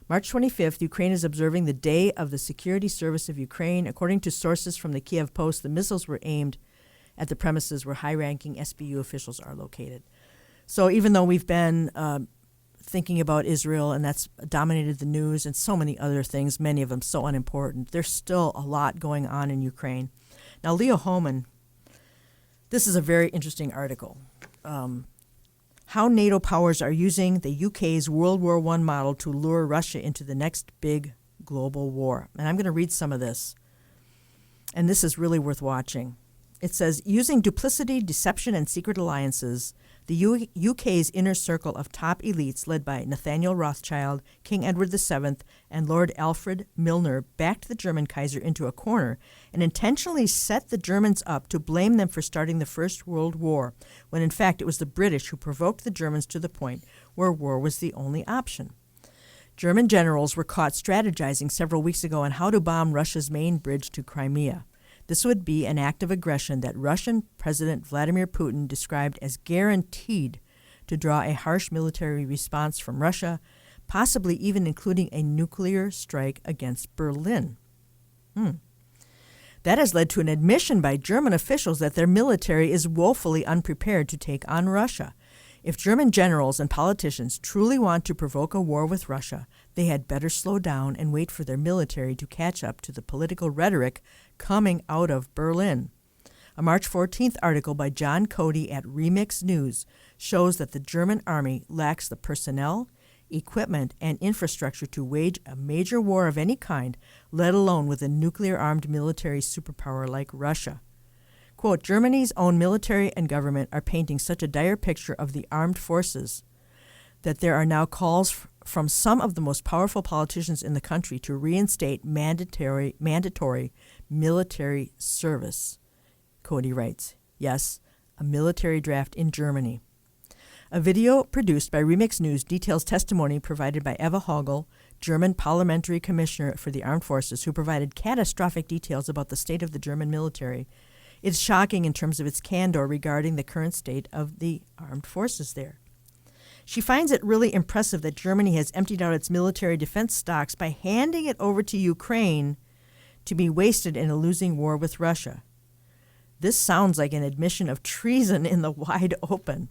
Speaker 2: March 25th, Ukraine is observing the Day of the Security Service of Ukraine. According to sources from the Kiev Post, the missiles were aimed at the premises where high-ranking SBU officials are located. So even though we've been thinking about Israel, and that's dominated the news, and so many other things, many of them so unimportant, there's still a lot going on in Ukraine. Now, Leo Holman, this is a very interesting article. How NATO powers are using the UK's World War I model to lure Russia into the next big global war. And I'm going to read some of this. And this is really worth watching. It says, using duplicity, deception, and secret alliances, the UK's inner circle of top elites led by Nathaniel Rothschild, King Edward VII, and Lord Alfred Milner backed the German Kaiser into a corner and intentionally set the Germans up to blame them for starting the First World War, when in fact it was the British who provoked the Germans to the point where war was the only option. German generals were caught strategizing several weeks ago on how to bomb Russia's main bridge to Crimea. This would be an act of aggression that Russian President Vladimir Putin described as guaranteed to draw a harsh military response from Russia, possibly even including a nuclear strike against Berlin. That has led to an admission by German officials that their military is woefully unprepared to take on Russia. If German generals and politicians truly want to provoke a war with Russia, they had better slow down and wait for their military to catch up to the political rhetoric coming out of Berlin. A March 14th article by John Cody at Remix News shows that the German army lacks the personnel, equipment, and infrastructure to wage a major war of any kind, let alone with a nuclear-armed military superpower like Russia. Quote, Germany's own military and government are painting such a dire picture of the armed forces that there are now calls from some of the most powerful politicians in the country to reinstate mandatory military service. Cody writes, yes, a military draft in Germany. A video produced by Remix News details testimony provided by Eva Hogel, German parliamentary commissioner for the armed forces, who provided catastrophic details about the state of the German military. It's shocking in terms of its candor regarding the current state of the armed forces there. She finds it really impressive that Germany has emptied out its military defense stocks by handing it over to Ukraine to be wasted in a losing war with Russia. This sounds like an admission of treason in the wide open.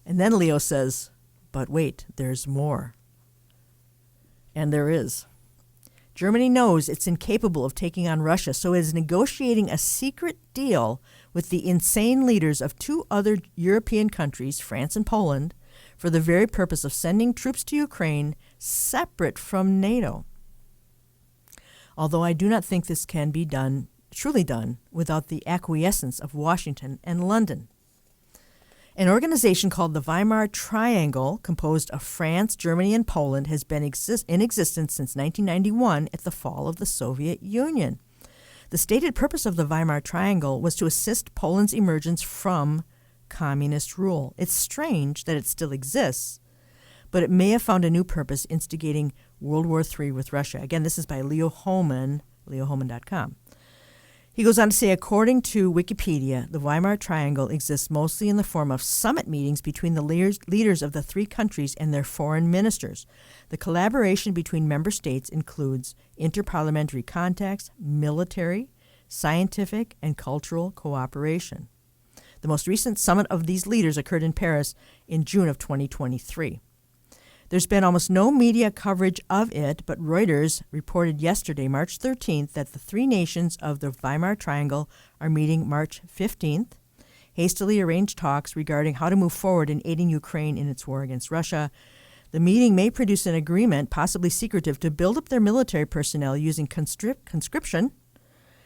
Speaker 2: And then Leo says, but wait, there's more. And there is. Germany knows it's incapable of taking on Russia, so it is negotiating a secret deal with the insane leaders of two other European countries, France and Poland, for the very purpose of sending troops to Ukraine separate from NATO. Although I do not think this can be truly done, without the acquiescence of Washington and London. An organization called the Weimar Triangle, composed of France, Germany, and Poland, has been in existence since 1991 at the fall of the Soviet Union. The stated purpose of the Weimar Triangle was to assist Poland's emergence from communist rule. It's strange that it still exists, but it may have found a new purpose instigating World War III with Russia. Again, this is by Leo Hohmann, leohohmann.com. He goes on to say, according to Wikipedia, the Weimar Triangle exists mostly in the form of summit meetings between the leaders of the three countries and their foreign ministers. The collaboration between member states includes interparliamentary contacts, military, scientific, and cultural cooperation. The most recent summit of these leaders occurred in Paris in June of 2023. There's been almost no media coverage of it, but Reuters reported yesterday, March 13th, that the three nations of the Weimar Triangle are meeting March 15th. Hastily arranged talks regarding how to move forward in aiding Ukraine in its war against Russia. The meeting may produce an agreement, possibly secretive, to build up their military personnel using conscription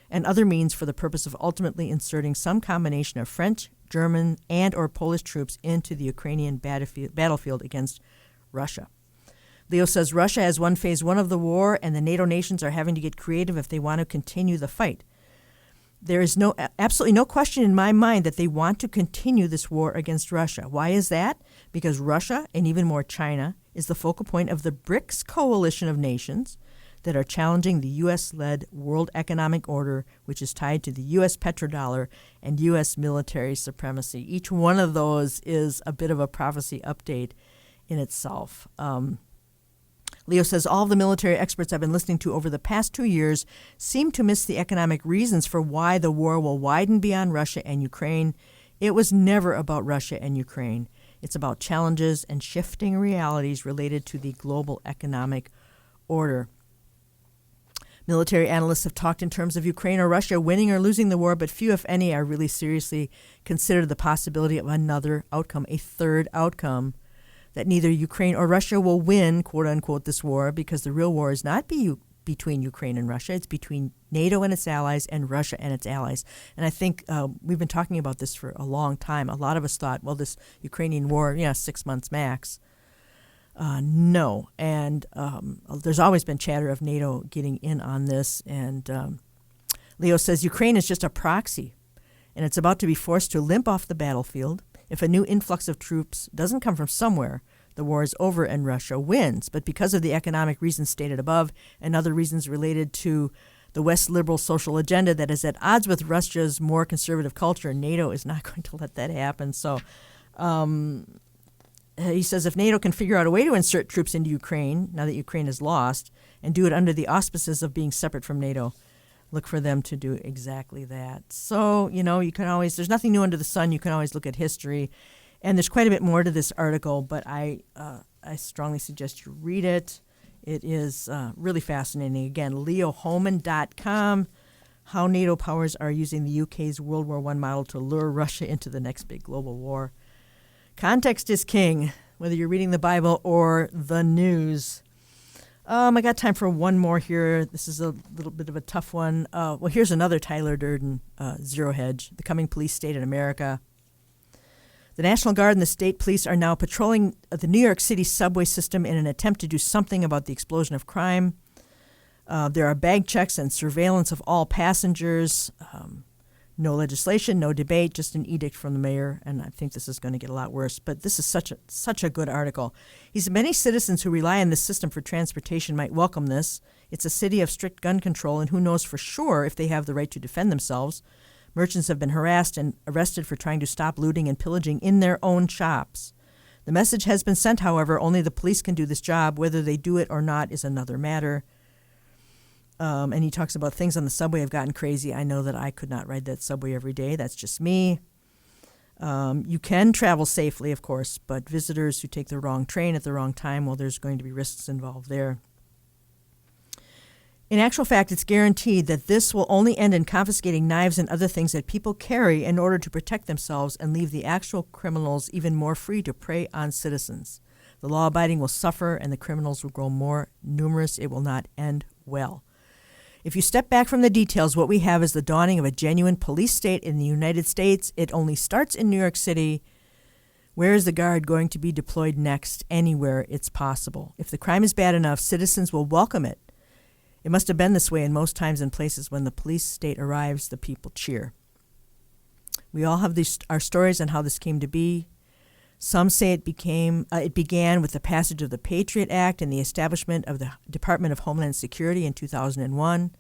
Speaker 2: and other means for the purpose of ultimately inserting some combination of French, German, and or Polish troops into the Ukrainian battlefield against Russia. Leo says Russia has won phase one of the war, and the NATO nations are having to get creative if they want to continue the fight. There is absolutely no question in my mind that they want to continue this war against Russia. Why is that? Because Russia, and even more China, is the focal point of the BRICS coalition of nations that are challenging the U.S.-led world economic order, which is tied to the U.S. petrodollar and U.S. military supremacy. Each one of those is a bit of a prophecy update in itself. Leo says all the military experts I've been listening to over the past 2 years seem to miss the economic reasons for why the war will widen beyond Russia and Ukraine. It was never about Russia and Ukraine. It's about challenges and shifting realities related to the global economic order. Military analysts have talked in terms of Ukraine or Russia winning or losing the war, but few, if any, are really seriously considered the possibility of another outcome, a third outcome, that neither Ukraine or Russia will win, quote unquote, this war, because the real war is not between Ukraine and Russia. It's between NATO and its allies and Russia and its allies. And I think we've been talking about this for a long time. A lot of us thought, well, this Ukrainian war, 6 months max. No. And there's always been chatter of NATO getting in on this. And Leo says Ukraine is just a proxy, and it's about to be forced to limp off the battlefield. If a new influx of troops doesn't come from somewhere, the war is over and Russia wins. But because of the economic reasons stated above and other reasons related to the West's liberal social agenda that is at odds with Russia's more conservative culture, NATO is not going to let that happen. So he says if NATO can figure out a way to insert troops into Ukraine, now that Ukraine is lost, and do it under the auspices of being separate from NATO, look for them to do exactly that. So, you can always, there's nothing new under the sun. You can always look at history. And there's quite a bit more to this article, but I strongly suggest you read it. It is really fascinating. Again, leohohmann.com. how NATO powers are using the UK's World War I model to lure Russia into the next big global war. Context is king, whether you're reading the Bible or the news. I got time for one more here. This is a little bit of a tough one. Well, here's another Tyler Durden, Zero Hedge, the coming police state in America. The National Guard and the state police are now patrolling the New York City subway system in an attempt to do something about the explosion of crime. There are bag checks and surveillance of all passengers. No legislation, no debate, just an edict from the mayor, and I think this is going to get a lot worse. But this is such a good article. He said many citizens who rely on this system for transportation might welcome this. It's a city of strict gun control, and who knows for sure if they have the right to defend themselves. Merchants have been harassed and arrested for trying to stop looting and pillaging in their own shops. The message has been sent, however, only the police can do this job. Whether they do it or not is another matter. And he talks about things on the subway have gotten crazy. I know that I could not ride that subway every day. That's just me. You can travel safely, of course, but visitors who take the wrong train at the wrong time, well, there's going to be risks involved there. In actual fact, it's guaranteed that this will only end in confiscating knives and other things that people carry in order to protect themselves and leave the actual criminals even more free to prey on citizens. The law-abiding will suffer and the criminals will grow more numerous. It will not end well. If you step back from the details, what we have is the dawning of a genuine police state in the United States. It only starts in New York City. Where is the Guard going to be deployed next? Anywhere it's possible. If the crime is bad enough, citizens will welcome it. It must have been this way in most times and places. When the police state arrives, the people cheer. We all have our stories on how this came to be. Some say it began with the passage of the Patriot Act and the establishment of the Department of Homeland Security in 2001.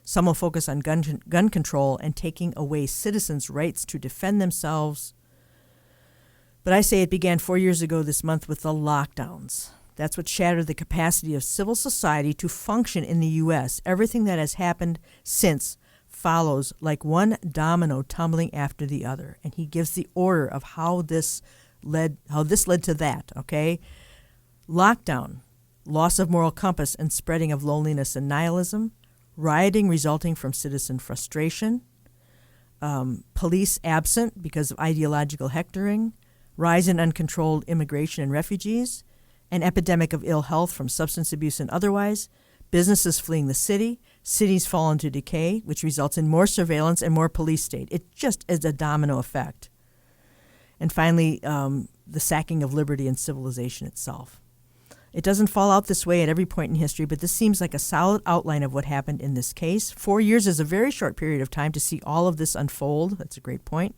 Speaker 2: Some will focus on gun control and taking away citizens' rights to defend themselves. But I say it began 4 years ago this month with the lockdowns. That's what shattered the capacity of civil society to function in the U.S. Everything that has happened since follows like one domino tumbling after the other. And he gives the order of how this led to that, okay? Lockdown, loss of moral compass and spreading of loneliness and nihilism, rioting resulting from citizen frustration, police absent because of ideological hectoring, rise in uncontrolled immigration and refugees, an epidemic of ill health from substance abuse and otherwise, businesses fleeing the city, cities fall into decay, which results in more surveillance and more police state. It just is a domino effect. And finally, the sacking of liberty and civilization itself. It doesn't fall out this way at every point in history, but this seems like a solid outline of what happened in this case. 4 years is a very short period of time to see all of this unfold. That's a great point.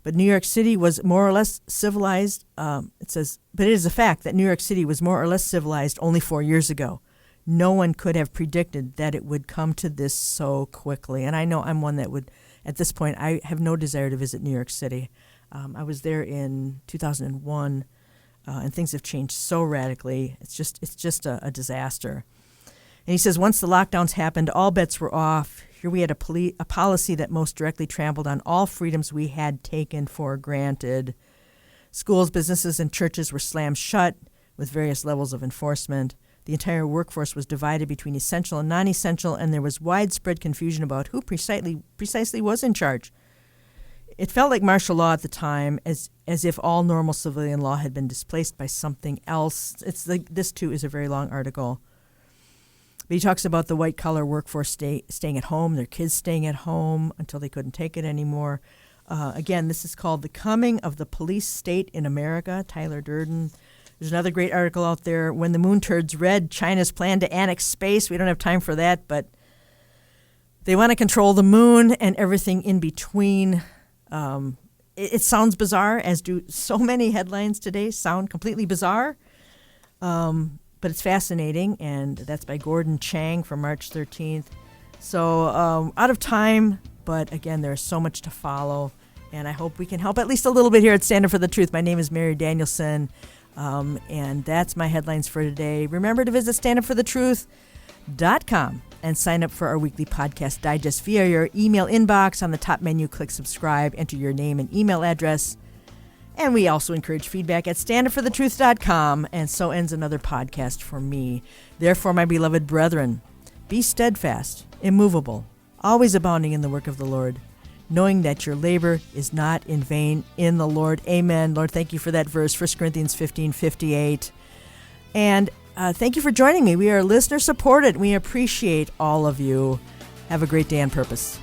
Speaker 2: But New York City was more or less civilized. But it is a fact that New York City was more or less civilized only 4 years ago. No one could have predicted that it would come to this so quickly. And I know I'm one that would, at this point, I have no desire to visit New York City. I was there in 2001, and things have changed so radically. It's just a disaster. And he says once the lockdowns happened, all bets were off. Here we had a policy that most directly trampled on all freedoms we had taken for granted. Schools, businesses, and churches were slammed shut with various levels of enforcement. The entire workforce was divided between essential and non-essential, and there was widespread confusion about who precisely was in charge. It felt like martial law at the time, as if all normal civilian law had been displaced by something else. It's like this, too, is a very long article. But he talks about the white-collar workforce staying at home, their kids staying at home until they couldn't take it anymore. Again, this is called The Coming of the Police State in America, Tyler Durden. There's another great article out there, When the Moon Turds Red, China's Plan to Annex Space. We don't have time for that, but they want to control the moon and everything in between. It sounds bizarre, as do so many headlines today sound completely bizarre. But it's fascinating, and that's by Gordon Chang from March 13th. So out of time, but again, there's so much to follow, and I hope we can help at least a little bit here at Stand Up for the Truth. My name is Mary Danielsen, and that's my headlines for today. Remember to visit standupforthetruth.com and sign up for our weekly podcast digest via your email inbox. On the top menu, click subscribe, enter your name and email address. And we also encourage feedback at standupforthetruth.com. And so ends another podcast for me. Therefore, my beloved brethren, be steadfast, immovable, always abounding in the work of the Lord, knowing that your labor is not in vain in the Lord. Amen. Lord, thank you for that verse, 1 Corinthians 15:58. And thank you for joining me. We are listener supported. We appreciate all of you. Have a great day on purpose.